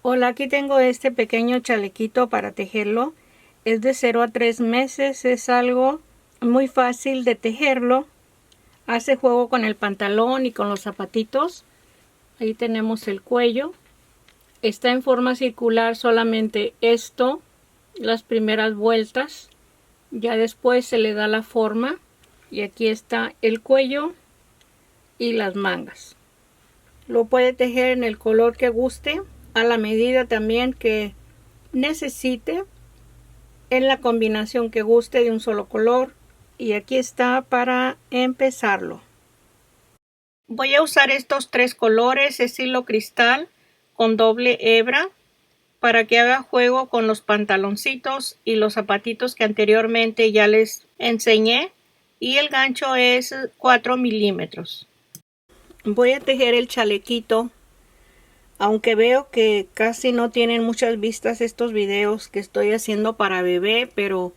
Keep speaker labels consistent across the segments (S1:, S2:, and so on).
S1: Hola, aquí tengo este pequeño chalequito para tejerlo. Es de 0 a 3 meses, es algo muy fácil de tejerlo. Hace juego con el pantalón y con los zapatitos. Ahí tenemos el cuello. Está en forma circular solamente esto, las primeras vueltas. Ya después se le da la forma. Y aquí está el cuello y las mangas. Lo puede tejer en el color que guste, a la medida también que necesite, en la combinación que guste de un solo color. Y aquí está para empezarlo. Voy a usar estos tres colores estilo cristal con doble hebra para que haga juego con los pantaloncitos y los zapatitos que anteriormente ya les enseñé, y el gancho es 4 milímetros. Voy a tejer el chalequito. Aunque veo que casi no tienen muchas vistas estos videos que estoy haciendo para bebé, pero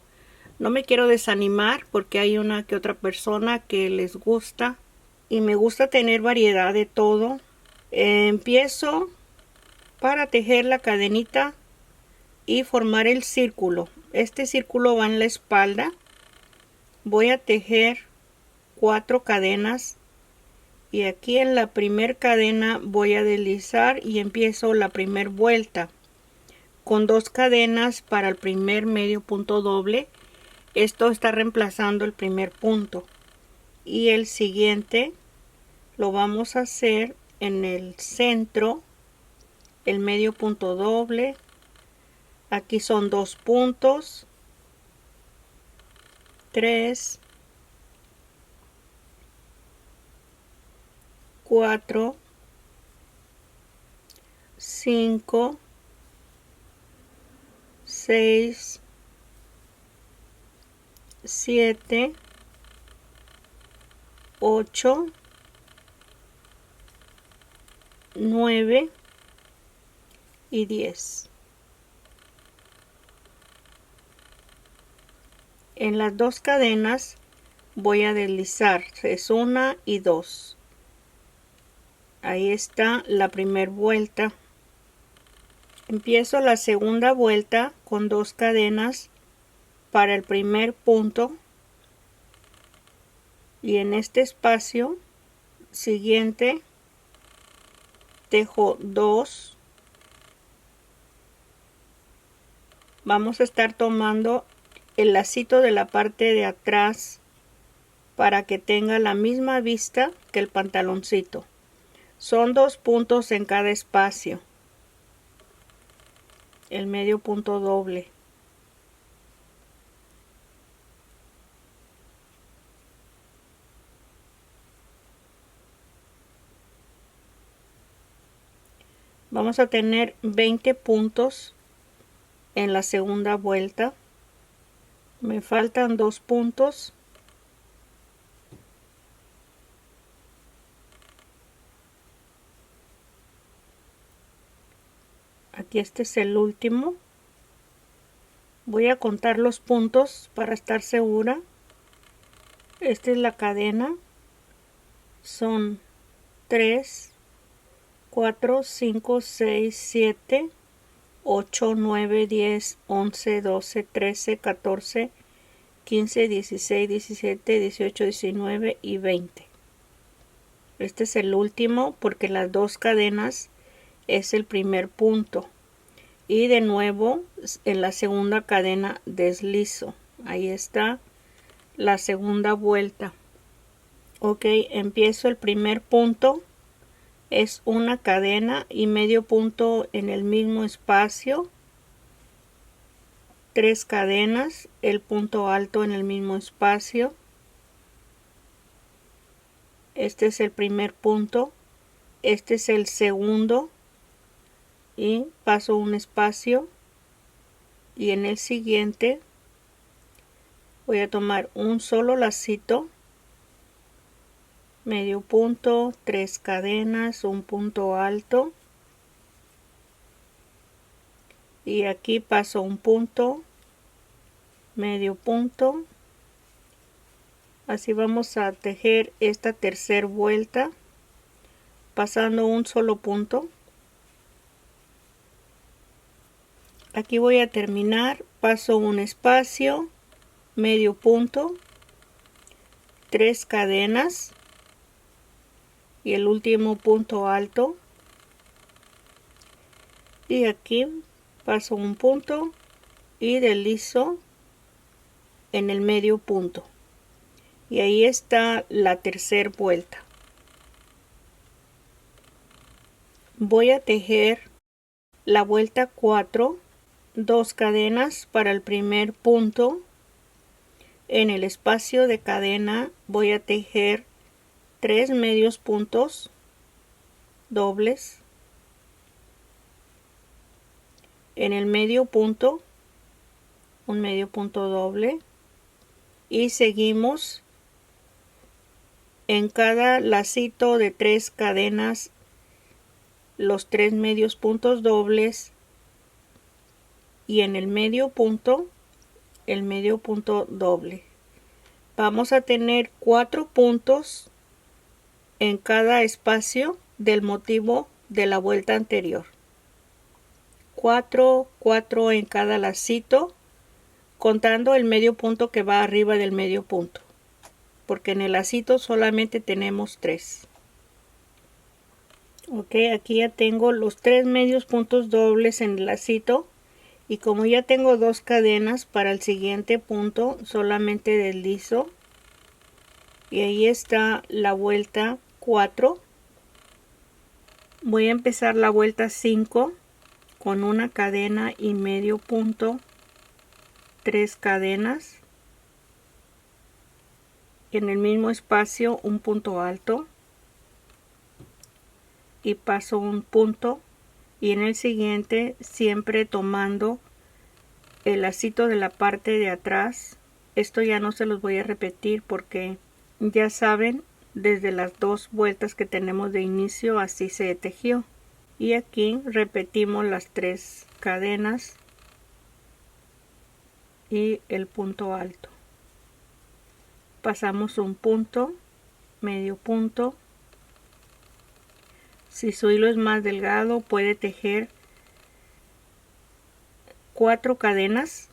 S1: no me quiero desanimar porque hay una que otra persona que les gusta y me gusta tener variedad de todo. Empiezo para tejer la cadenita y formar el círculo. Este círculo va en la espalda. Voy a tejer 4 cadenas y aquí en la primer cadena voy a deslizar y empiezo la primera vuelta con 2 cadenas para el primer medio punto doble. Esto está reemplazando el primer punto, y el siguiente lo vamos a hacer en el centro, el medio punto doble. Aquí son 2 puntos, 3, 4, 5, 6, 7, 8, 9 y 10. En las 2 cadenas voy a deslizar, es 1 y 2. Ahí está la primera vuelta. Empiezo la segunda vuelta con 2 cadenas para el primer punto, y en este espacio siguiente tejo 2. Vamos a estar tomando el lacito de la parte de atrás para que tenga la misma vista que el pantaloncito. Son 2 puntos en cada espacio, el medio punto doble. Vamos a tener 20 puntos en la segunda vuelta. Me faltan 2 puntos. Aquí este es el último. Voy a contar los puntos para estar segura. Esta es la cadena. Son 3, 4, 5, 6, 7, 8, 9, 10, 11, 12, 13, 14, 15, 16, 17, 18, 19 y 20. Este es el último porque las 2 cadenas es el primer punto. Y de nuevo en la segunda cadena deslizo. Ahí está la segunda vuelta. Ok, empiezo el primer punto. Es una cadena y medio punto en el mismo espacio. 3 cadenas, el punto alto en el mismo espacio. Este es el primer punto. Este es el segundo. Y paso un espacio. Y en el siguiente voy a tomar un solo lacito, medio punto, 3 cadenas, un punto alto, y aquí paso un punto, medio punto. Así vamos a tejer esta tercera vuelta pasando un solo punto. Aquí voy a terminar, paso un espacio, medio punto, 3 cadenas y el último punto alto, y aquí paso un punto y deslizo en el medio punto, y ahí está la tercera vuelta. Voy a tejer la vuelta 4, 2 cadenas para el primer punto. En el espacio de cadena voy a tejer 3 medios puntos dobles. En el medio punto, un medio punto doble, y seguimos en cada lacito de 3 cadenas los 3 medios puntos dobles, y en el medio punto doble. Vamos a tener 4 puntos en cada espacio del motivo de la vuelta anterior. 4 en cada lacito, contando el medio punto que va arriba del medio punto, porque en el lacito solamente tenemos 3. Ok, aquí ya tengo los 3 medios puntos dobles en el lacito, y como ya tengo 2 cadenas para el siguiente punto, solamente deslizo y ahí está la vuelta 4. Voy a empezar la vuelta 5 con una cadena y medio punto, 3 cadenas, en el mismo espacio un punto alto, y paso un punto, y en el siguiente siempre tomando el lacito de la parte de atrás. Esto ya no se los voy a repetir porque ya saben, desde las 2 vueltas que tenemos de inicio así se tejió. Y aquí repetimos las 3 cadenas y el punto alto. Pasamos un punto, medio punto. Si su hilo es más delgado, puede tejer 4 cadenas.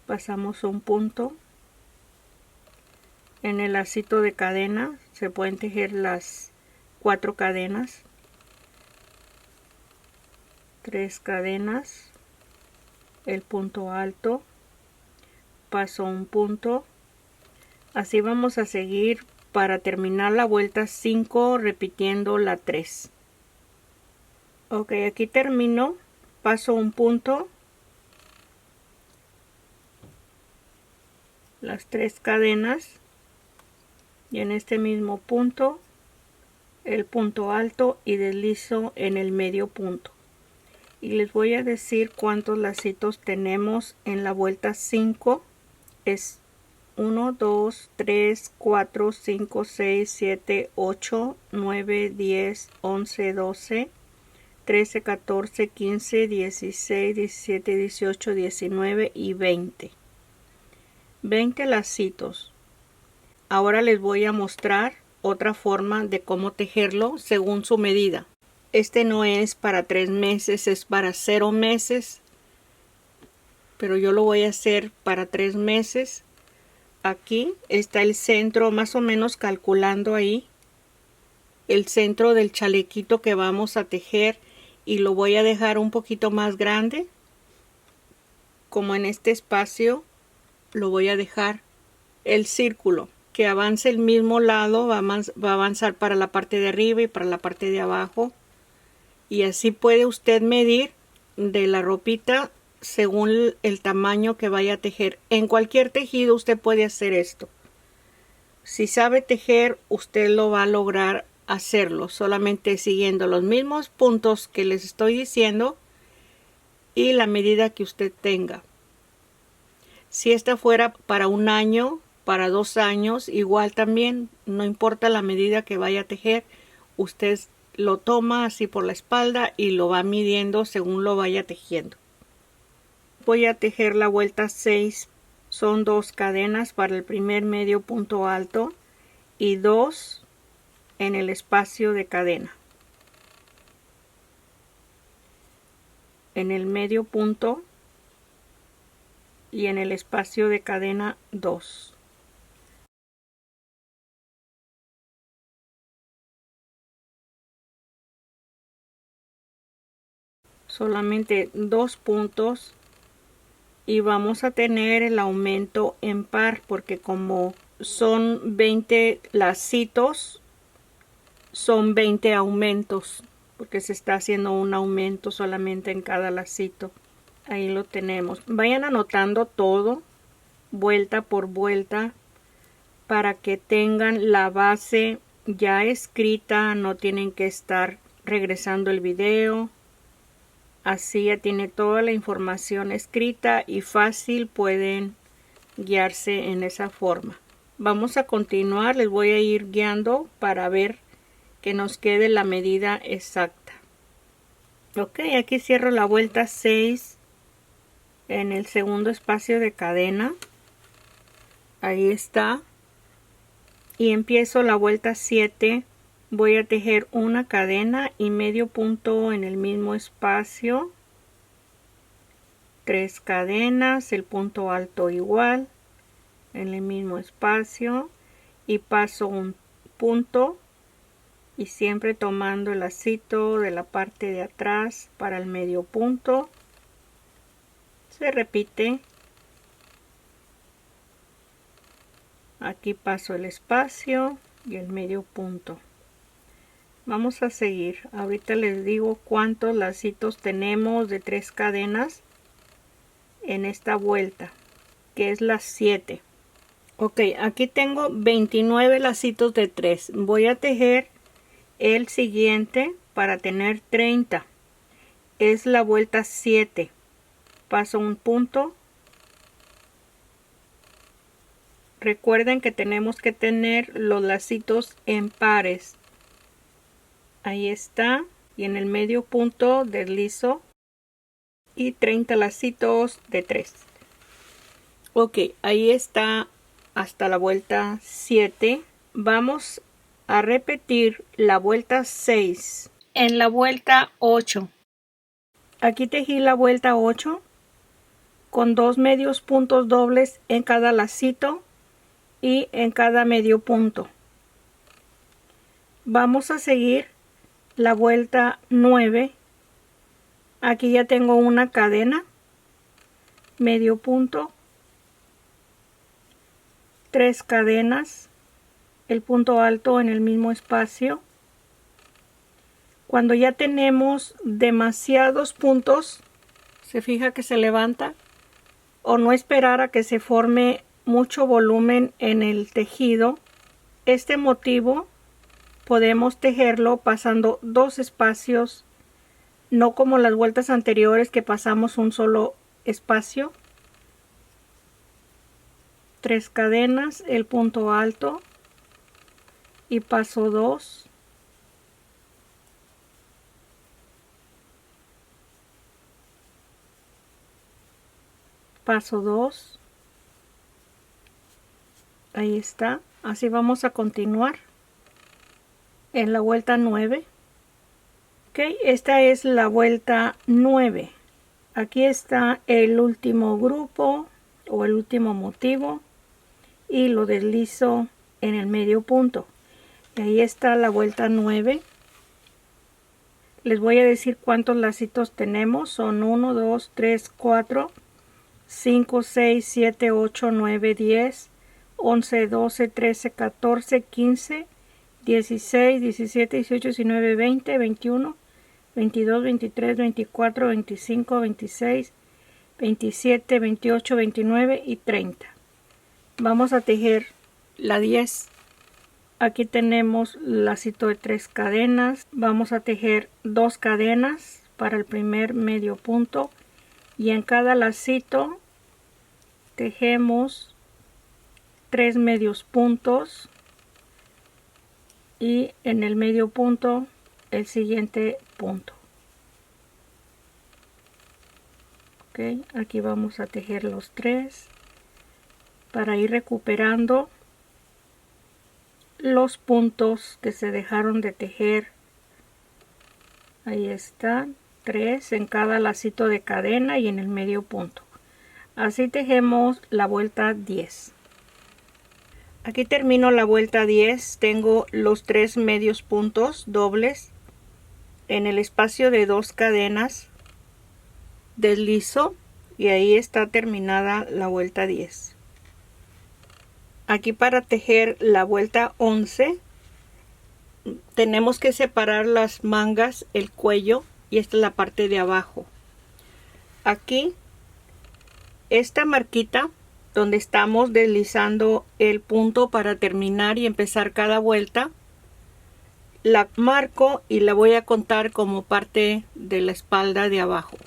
S1: Pasamos un punto. En el lacito de cadena se pueden tejer las 4 cadenas. 3 cadenas. El punto alto. Paso un punto. Así vamos a seguir para terminar la vuelta 5 repitiendo la 3. Ok, aquí termino, paso un punto, las 3 cadenas, y en este mismo punto el punto alto y deslizo en el medio punto. Y les voy a decir cuántos lacitos tenemos en la vuelta 5. Es 1, 2, 3, 4, 5, 6, 7, 8, 9, 10, 11, 12, 13, 14, 15, 16, 17, 18, 19 y 20. 20 lacitos. Ahora les voy a mostrar otra forma de cómo tejerlo según su medida. Este no es para 3 meses, es para 0 meses. Pero yo lo voy a hacer para 3 meses. Aquí está el centro, más o menos calculando ahí el centro del chalequito que vamos a tejer, y lo voy a dejar un poquito más grande, como en este espacio lo voy a dejar el círculo, que avance el mismo lado, va a avanzar para la parte de arriba y para la parte de abajo, y así puede usted medir de la ropita según el tamaño que vaya a tejer. En cualquier tejido usted puede hacer esto. Si sabe tejer, usted lo va a lograr hacerlo, solamente siguiendo los mismos puntos que les estoy diciendo y la medida que usted tenga. Si esta fuera para 1 año, para 2 años, igual también, no importa la medida que vaya a tejer, usted lo toma así por la espalda y lo va midiendo según lo vaya tejiendo. Voy a tejer la vuelta 6, son 2 cadenas para el primer medio punto alto y 2 en el espacio de cadena. en el medio punto y en el espacio de cadena 2. Solamente 2 puntos y vamos a tener el aumento en par porque como son 20 lacitos, son 20 aumentos porque se está haciendo un aumento solamente en cada lacito. Ahí lo tenemos. Vayan anotando todo vuelta por vuelta para que tengan la base ya escrita, no tienen que estar regresando el video. Así ya tiene toda la información escrita y fácil pueden guiarse en esa forma. Vamos a continuar, les voy a ir guiando para ver que nos quede la medida exacta. Ok, aquí cierro la vuelta 6 en el segundo espacio de cadena. Ahí está. Y empiezo la vuelta 7. Voy a tejer una cadena y medio punto en el mismo espacio, 3 cadenas, el punto alto igual en el mismo espacio y paso un punto y siempre tomando el lacito de la parte de atrás para el medio punto. Se repite. Aquí paso el espacio y el medio punto. Vamos a seguir. Ahorita les digo cuántos lacitos tenemos de 3 cadenas en esta vuelta, que es la 7. Ok, aquí tengo 29 lacitos de 3. Voy a tejer el siguiente para tener 30. Es la vuelta 7. Paso un punto. Recuerden que tenemos que tener los lacitos en pares. Ahí está, y en el medio punto deslizo y 30 lacitos de 3. Ok, ahí está hasta la vuelta 7. Vamos a repetir la vuelta 6 en la vuelta 8. Aquí tejí la vuelta 8 con 2 medios puntos dobles en cada lacito y en cada medio punto. Vamos a seguir la vuelta 9. Aquí ya tengo una cadena, medio punto, 3 cadenas, el punto alto en el mismo espacio. Cuando ya tenemos demasiados puntos, se fija que se levanta, o no esperar a que se forme mucho volumen en el tejido. Este motivo podemos tejerlo pasando 2 espacios, no como las vueltas anteriores que pasamos un solo espacio. 3 cadenas, el punto alto y paso 2. Paso 2. Ahí está. Así vamos a continuar en la vuelta 9. Ok, esta es la vuelta 9. Aquí está el último grupo o el último motivo y lo deslizo en el medio punto. Y ahí está la vuelta 9. Les voy a decir cuántos lacitos tenemos. Son 1, 2, 3, 4, 5, 6, 7, 8, 9, 10, 11, 12, 13, 14, 15, 16, 17, 18, 19, 20, 21, 22, 23, 24, 25, 26, 27, 28, 29 y 30. Vamos a tejer la 10. Aquí tenemos lacito de 3 cadenas. Vamos a tejer 2 cadenas para el primer medio punto y en cada lacito tejemos 3 medios puntos y en el medio punto el siguiente punto. Ok, aquí vamos a tejer los 3 para ir recuperando los puntos que se dejaron de tejer. Ahí están. 3 en cada lacito de cadena y en el medio punto. Así tejemos la vuelta 10. Aquí termino la vuelta 10. Tengo los 3 medios puntos dobles en el espacio de 2 cadenas, deslizo y ahí está terminada la vuelta 10. Aquí para tejer la vuelta 11 tenemos que separar las mangas, el cuello, y esta es la parte de abajo. Aquí esta marquita donde estamos deslizando el punto para terminar y empezar cada vuelta, la marco y la voy a contar como parte de la espalda de abajo.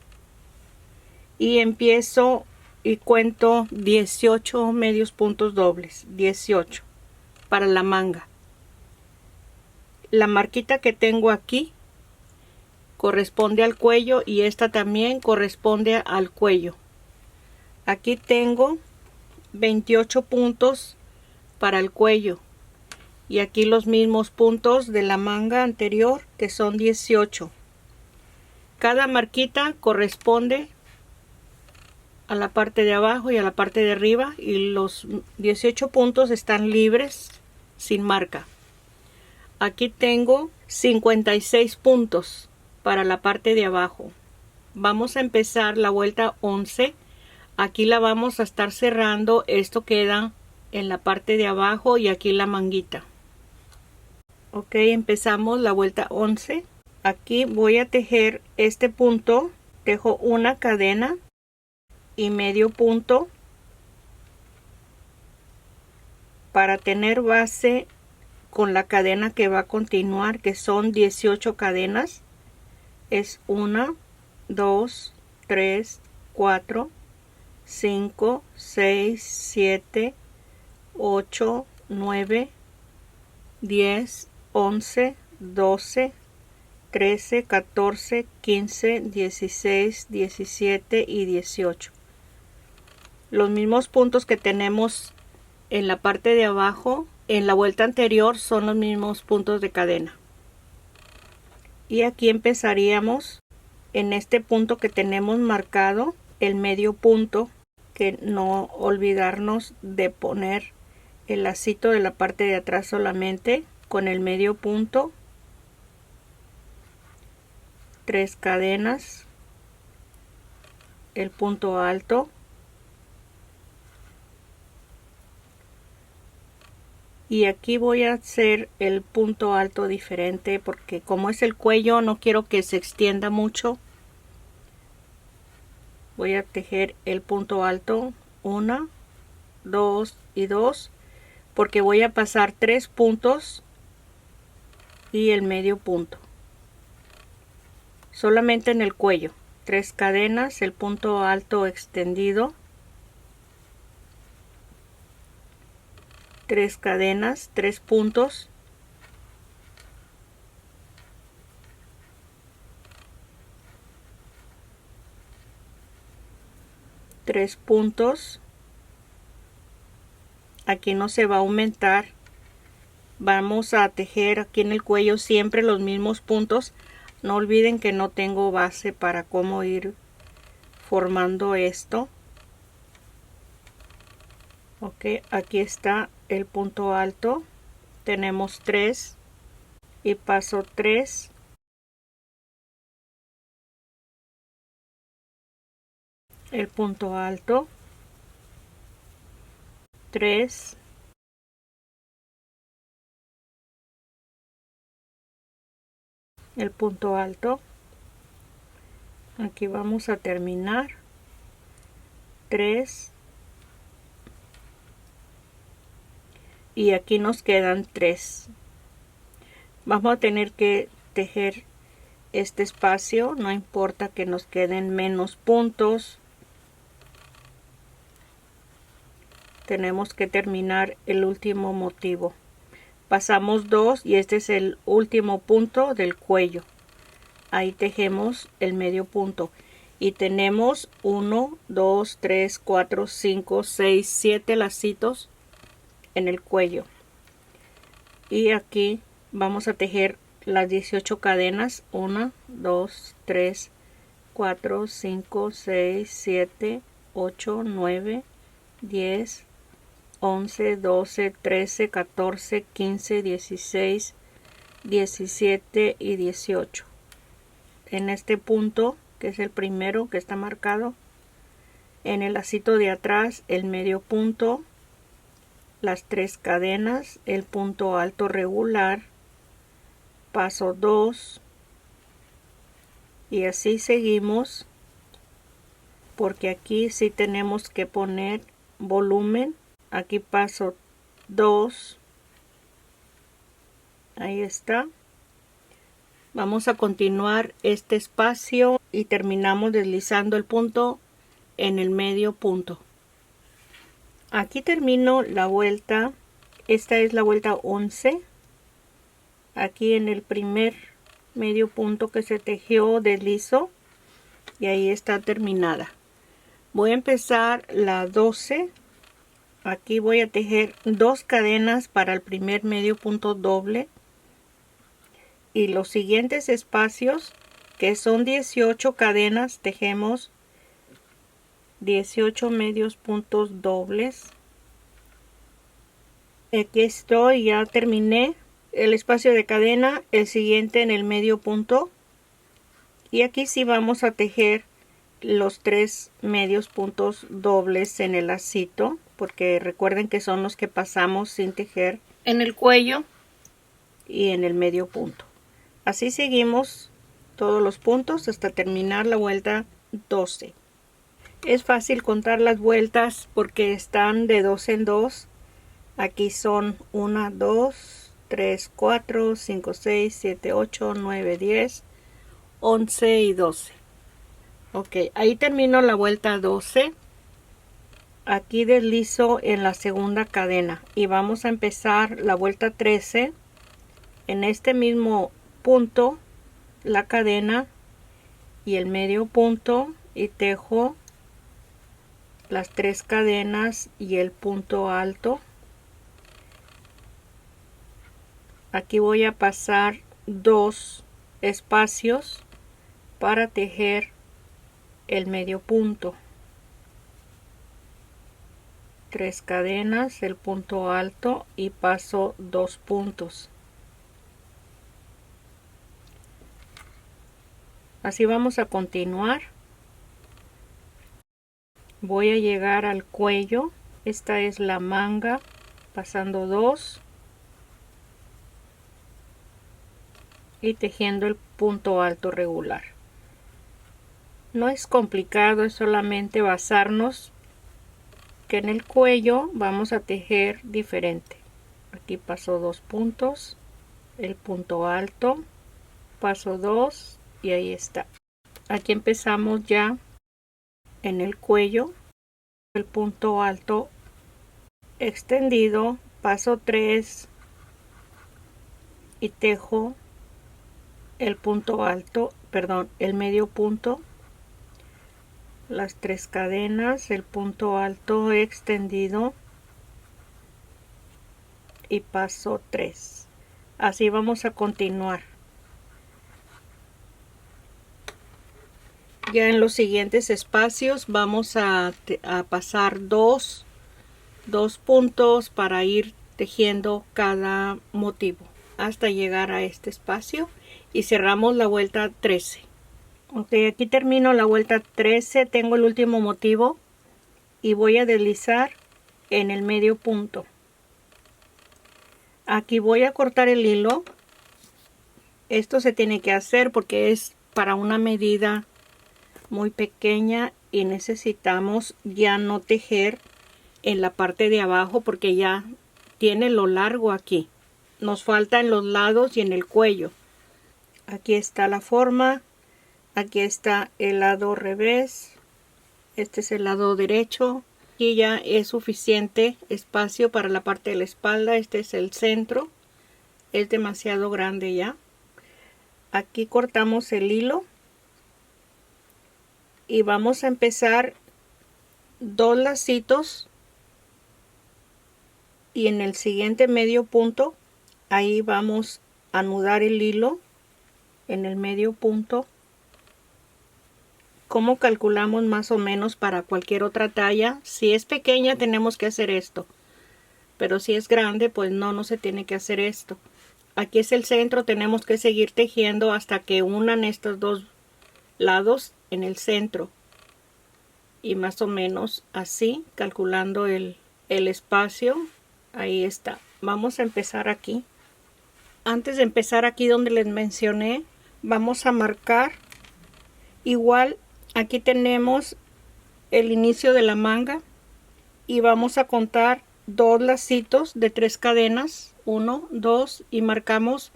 S1: Y empiezo y cuento 18 medios puntos dobles, 18 para la manga. La marquita que tengo aquí corresponde al cuello y esta también corresponde al cuello. Aquí tengo 28 puntos para el cuello y aquí los mismos puntos de la manga anterior, que son 18. Cada marquita corresponde a la parte de abajo y a la parte de arriba, y los 18 puntos están libres sin marca. Aquí tengo 56 puntos para la parte de abajo. Vamos a empezar la vuelta 11. Aquí la vamos a estar cerrando. Esto queda en la parte de abajo y aquí la manguita. Ok, empezamos la vuelta 11. Aquí voy a tejer este punto. Tejo una cadena y medio punto para tener base con la cadena que va a continuar, que son 18 cadenas. Es 1, 2, 3, 4, 5, 6, 7, 8, 9, 10, 11, 12, 13, 14, 15, 16, 17 y 18. Los mismos puntos que tenemos en la parte de abajo en la vuelta anterior son los mismos puntos de cadena. Y aquí empezaríamos en este punto que tenemos marcado, el medio punto, que no olvidarnos de poner el lacito de la parte de atrás solamente con el medio punto, 3 cadenas, el punto alto, y aquí voy a hacer el punto alto diferente porque como es el cuello no quiero que se extienda mucho. Voy a tejer el punto alto 1, 2 y 2 porque voy a pasar 3 puntos y el medio punto solamente en el cuello. 3 cadenas, el punto alto extendido, 3 cadenas, 3 puntos, tres puntos. Aquí no se va a aumentar. Vamos a tejer aquí en el cuello siempre los mismos puntos. No olviden que no tengo base para cómo ir formando esto. Ok, aquí está el punto alto. Tenemos 3 y paso 3. El punto alto, 3, el punto alto. Aquí vamos a terminar, 3, y aquí nos quedan 3. Vamos a tener que tejer este espacio, no importa que nos queden menos puntos. Tenemos que terminar el último motivo. Pasamos 2 y este es el último punto del cuello. Ahí tejemos el medio punto y tenemos 1, 2, 3, 4, 5, 6, 7 lacitos en el cuello. Y aquí vamos a tejer las 18 cadenas. 1, 2, 3, 4, 5, 6, 7, 8, 9, 10, 11, 12, 13, 14, 15, 16, 17 y 18. En este punto, que es el primero que está marcado, en el lacito de atrás, el medio punto, las 3 cadenas, el punto alto regular, paso 2, y así seguimos, porque aquí sí tenemos que poner volumen. Aquí paso 2, ahí está. Vamos a continuar este espacio y terminamos deslizando el punto en el medio punto. Aquí termino la vuelta. Esta es la vuelta 11. Aquí en el primer medio punto que se tejió deslizo y ahí está terminada. Voy a empezar la 12. Aquí voy a tejer 2 cadenas para el primer medio punto doble, y los siguientes espacios, que son 18 cadenas, tejemos 18 medios puntos dobles. Aquí estoy, ya terminé el espacio de cadena, el siguiente en el medio punto, y aquí sí vamos a tejer los 3 medios puntos dobles en el lacito, porque recuerden que son los que pasamos sin tejer en el cuello y en el medio punto. Así seguimos todos los puntos hasta terminar la vuelta 12. Es fácil contar las vueltas porque están de 2 en 2. Aquí son 1, 2, 3, 4, 5, 6, 7, 8, 9, 10, 11 y 12. Ok, ahí termino la vuelta 12. Aquí deslizo en la segunda cadena y vamos a empezar la vuelta 13 en este mismo punto, la cadena y el medio punto, y tejo las 3 cadenas y el punto alto. Aquí voy a pasar 2 espacios para tejer el medio punto, 3 cadenas, el punto alto, y paso 2 puntos. Así vamos a continuar. Voy a llegar al cuello. Esta es la manga, pasando 2 y tejiendo el punto alto regular. No es complicado, es solamente basarnos que en el cuello vamos a tejer diferente. Aquí paso 2 puntos, el punto alto, paso 2 y ahí está. Aquí empezamos ya en el cuello, el punto alto extendido, paso 3 y tejo el punto alto, perdón, el medio punto, las 3 cadenas, el punto alto extendido y paso 3. Así vamos a continuar. Ya en los siguientes espacios vamos a pasar dos puntos para ir tejiendo cada motivo hasta llegar a este espacio y cerramos la vuelta 13. Ok, aquí termino la vuelta 13, tengo el último motivo y voy a deslizar en el medio punto. Aquí voy a cortar el hilo. Esto se tiene que hacer porque es para una medida muy pequeña y necesitamos ya no tejer en la parte de abajo porque ya tiene lo largo aquí. Nos falta en los lados y en el cuello. Aquí está la forma. Aquí está el lado revés. Este es el lado derecho. Aquí ya es suficiente espacio para la parte de la espalda. Este es el centro. Es demasiado grande ya. Aquí cortamos el hilo. Y vamos a empezar 2 lacitos. Y en el siguiente medio punto, ahí vamos a anudar el hilo en el medio punto. cómo calculamos más o menos para cualquier otra talla. Si es pequeña tenemos que hacer esto, pero si es grande pues no se tiene que hacer esto. Aquí es el centro, tenemos que seguir tejiendo hasta que unan estos dos lados en el centro, y más o menos así, calculando el espacio. Ahí está. Vamos a empezar aquí. Antes de empezar aquí donde les mencioné, vamos a marcar. Igual aquí tenemos el inicio de la manga y vamos a contar 2 lacitos de 3 cadenas, 1, 2, y marcamos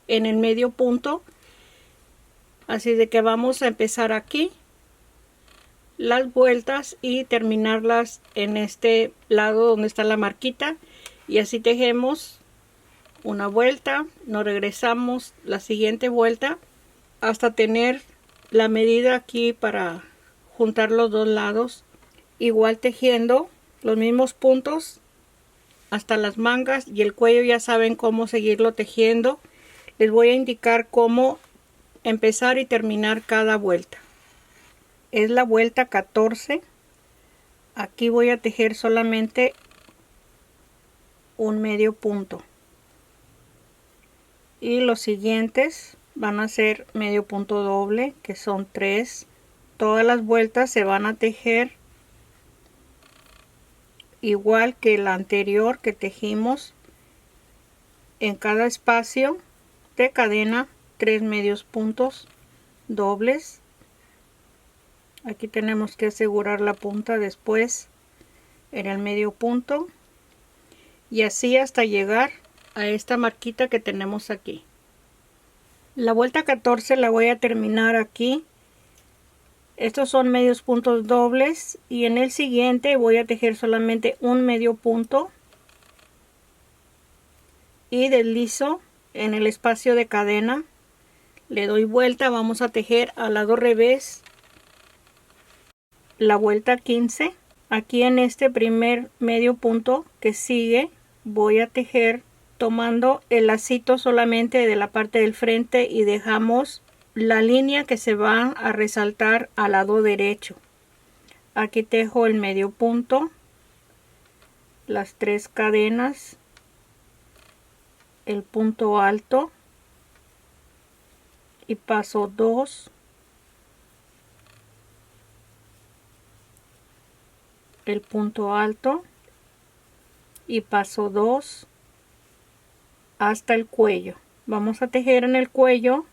S1: en el medio punto. Así de que vamos a empezar aquí las vueltas y terminarlas en este lado donde está la marquita, y así tejemos una vuelta, nos regresamos la siguiente vuelta hasta tener la medida aquí para juntar los dos lados, igual tejiendo los mismos puntos hasta las mangas, y el cuello ya saben cómo seguirlo tejiendo. Les voy a indicar cómo empezar y terminar cada vuelta. Es la vuelta 14. Aquí voy a tejer solamente un medio punto, y los siguientes van a ser medio punto doble, que son 3. Todas las vueltas se van a tejer igual que la anterior que tejimos. En cada espacio de cadena 3 medios puntos dobles. Aquí tenemos que asegurar la punta después en el medio punto, y así hasta llegar a esta marquita que tenemos aquí. La vuelta 14 la voy a terminar aquí. Estos son medios puntos dobles, y en el siguiente voy a tejer solamente un medio punto y deslizo en el espacio de cadena, le doy vuelta. Vamos a tejer al lado revés la vuelta 15. Aquí en este primer medio punto que sigue voy a tejer tomando el lacito solamente de la parte del frente, y dejamos la línea que se va a resaltar al lado derecho. Aquí tejo el medio punto, las 3 cadenas, el punto alto, y paso 2, el punto alto, y paso 2 hasta el cuello. Vamos a tejer en el cuello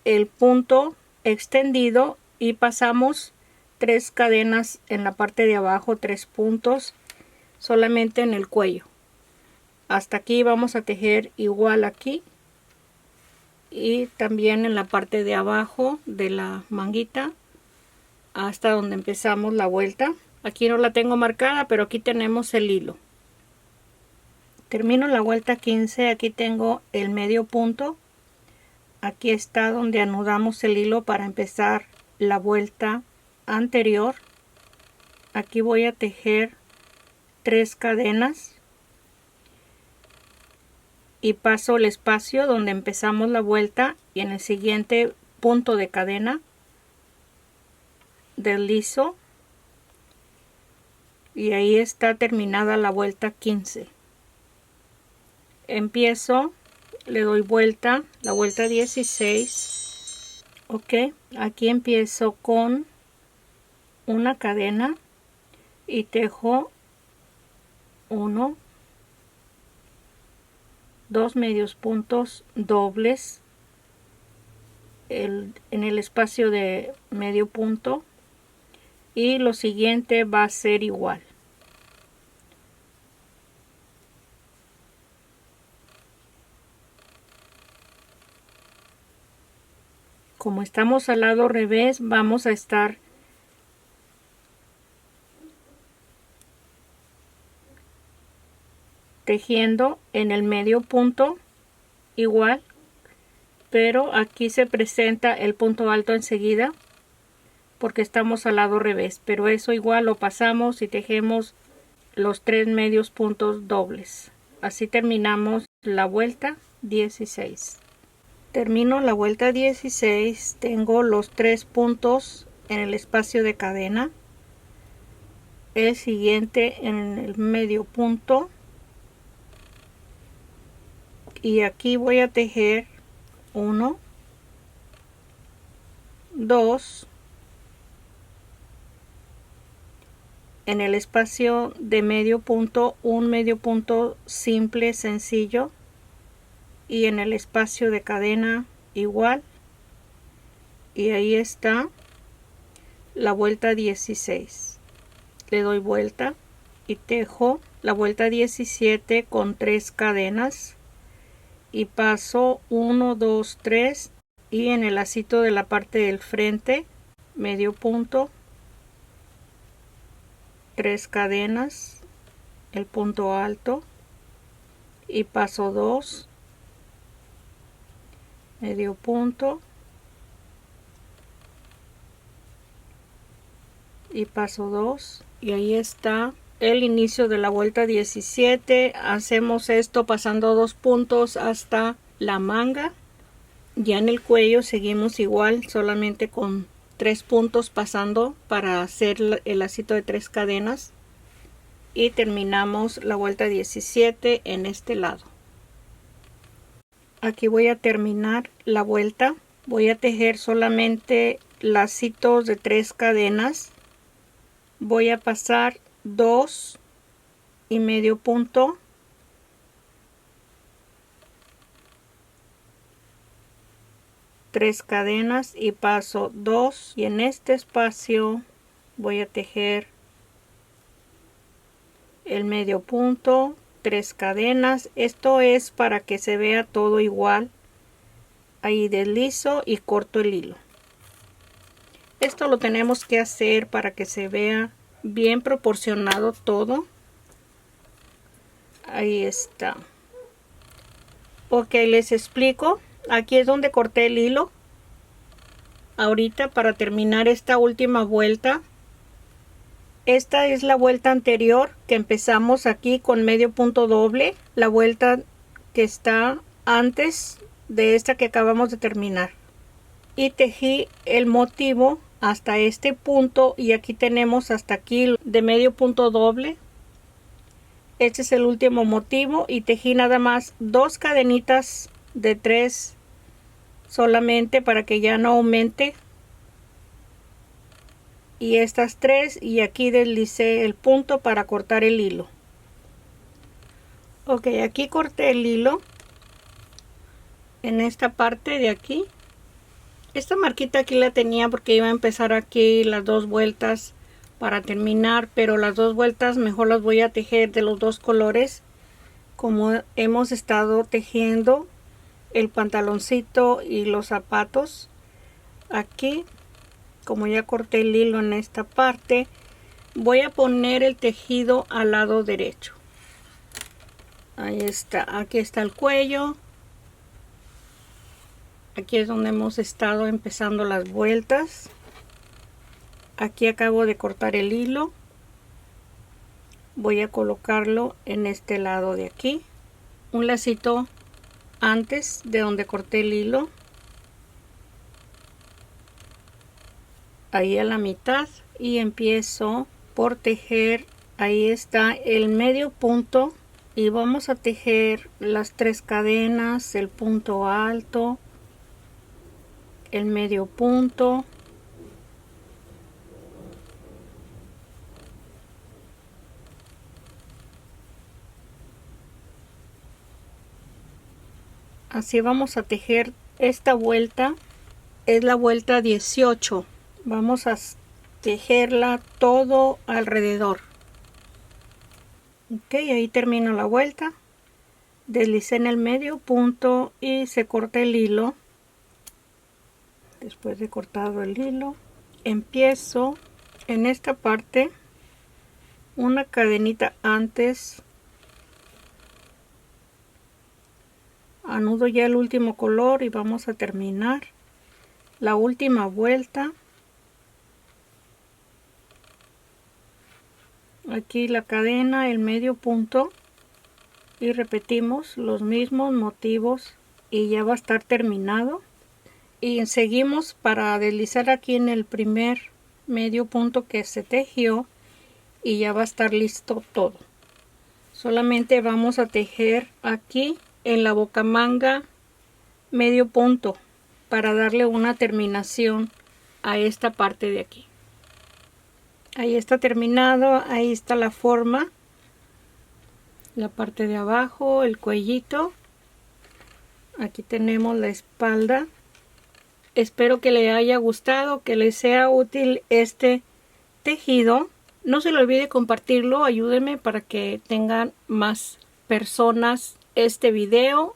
S1: el punto extendido, y pasamos 3 cadenas en la parte de abajo, 3 puntos solamente en el cuello. Hasta aquí vamos a tejer igual aquí, y también en la parte de abajo de la manguita hasta donde empezamos la vuelta. Aquí no la tengo marcada, pero aquí tenemos el hilo. Termino la vuelta 15. Aquí tengo el medio punto. Aquí está donde anudamos el hilo para empezar la vuelta anterior. Aquí voy a tejer 3 cadenas y paso el espacio donde empezamos la vuelta, y en el siguiente punto de cadena deslizo, y ahí está terminada la vuelta 15. Empiezo, le doy vuelta, la vuelta 16. Ok, aquí empiezo con una cadena y tejo 1, 2 medios puntos dobles en el espacio de medio punto, y lo siguiente va a ser igual. Como estamos al lado revés, vamos a estar tejiendo en el medio punto igual, pero aquí se presenta el punto alto enseguida porque estamos al lado revés, pero eso igual lo pasamos y tejemos los 3 medios puntos dobles. Así terminamos la vuelta 16. Termino la vuelta 16, tengo los 3 puntos en el espacio de cadena, el siguiente en el medio punto, y aquí voy a tejer 1, 2, en el espacio de medio punto un medio punto simple sencillo, y en el espacio de cadena igual, y ahí está la vuelta 16. Le doy vuelta y tejo la vuelta 17 con 3 cadenas y paso 1, 2, 3, y en el lacito de la parte del frente medio punto, 3 cadenas, el punto alto, y paso 2, medio punto, y paso 2, y ahí está el inicio de la vuelta 17. Hacemos esto pasando 2 puntos hasta la manga. Ya en el cuello seguimos igual, solamente con 3 puntos pasando para hacer el lacito de 3 cadenas, y terminamos la vuelta 17 en este lado. Aquí voy a terminar la vuelta. Voy a tejer solamente lacitos de 3 cadenas. Voy a pasar 2 y medio punto, tres cadenas, y paso 2, y en este espacio voy a tejer el medio punto, 3 cadenas. Esto es para que se vea todo igual. Ahí deslizo y corto el hilo. Esto lo tenemos que hacer para que se vea bien proporcionado todo. Ahí está. Ok, les explico. Aquí es donde corté el hilo. Ahorita, para terminar esta última vuelta, esta es la vuelta anterior que empezamos aquí con medio punto doble, la vuelta que está antes de esta que acabamos de terminar, y tejí el motivo hasta este punto, y aquí tenemos hasta aquí de medio punto doble. Este es el último motivo, y tejí nada más 2 cadenitas de 3 solamente para que ya no aumente, y estas 3, y aquí deslicé el punto para cortar el hilo. Ok, aquí corté el hilo en esta parte de aquí. Esta marquita aquí la tenía porque iba a empezar aquí las 2 vueltas para terminar, pero las 2 vueltas mejor las voy a tejer de los 2 colores, como hemos estado tejiendo el pantaloncito y los zapatos. Aquí, como ya corté el hilo en esta parte, voy a poner el tejido al lado derecho. Ahí está, aquí está el cuello. Aquí es donde hemos estado empezando las vueltas. Aquí acabo de cortar el hilo. Voy a colocarlo en este lado de aquí. Un lacito antes de donde corté el hilo. Ahí a la mitad. Y empiezo por tejer. Ahí está el medio punto. Y vamos a tejer las 3 cadenas, el punto alto, el medio punto, así vamos a tejer esta vuelta. Es la vuelta 18. Vamos a tejerla todo alrededor. Ok, ahí termino la vuelta. Deslicé en el medio punto y se corta el hilo. Después de cortado el hilo, empiezo en esta parte una cadenita antes, anudo ya el último color y vamos a terminar la última vuelta. Aquí la cadena, el medio punto, y repetimos los mismos motivos y ya va a estar terminado. Y seguimos para deslizar aquí en el primer medio punto que se tejió y ya va a estar listo todo. Solamente vamos a tejer aquí en la bocamanga medio punto para darle una terminación a esta parte de aquí. Ahí está terminado, ahí está la forma, la parte de abajo, el cuellito. Aquí tenemos la espalda. Espero que le haya gustado, que les sea útil este tejido. No se le olvide compartirlo, ayúdenme para que tengan más personas este video,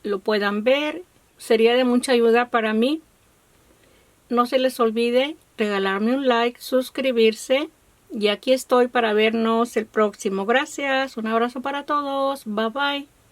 S1: lo puedan ver. Sería de mucha ayuda para mí. No se les olvide regalarme un like, suscribirse. Y aquí estoy para vernos el próximo. Gracias, un abrazo para todos. Bye bye.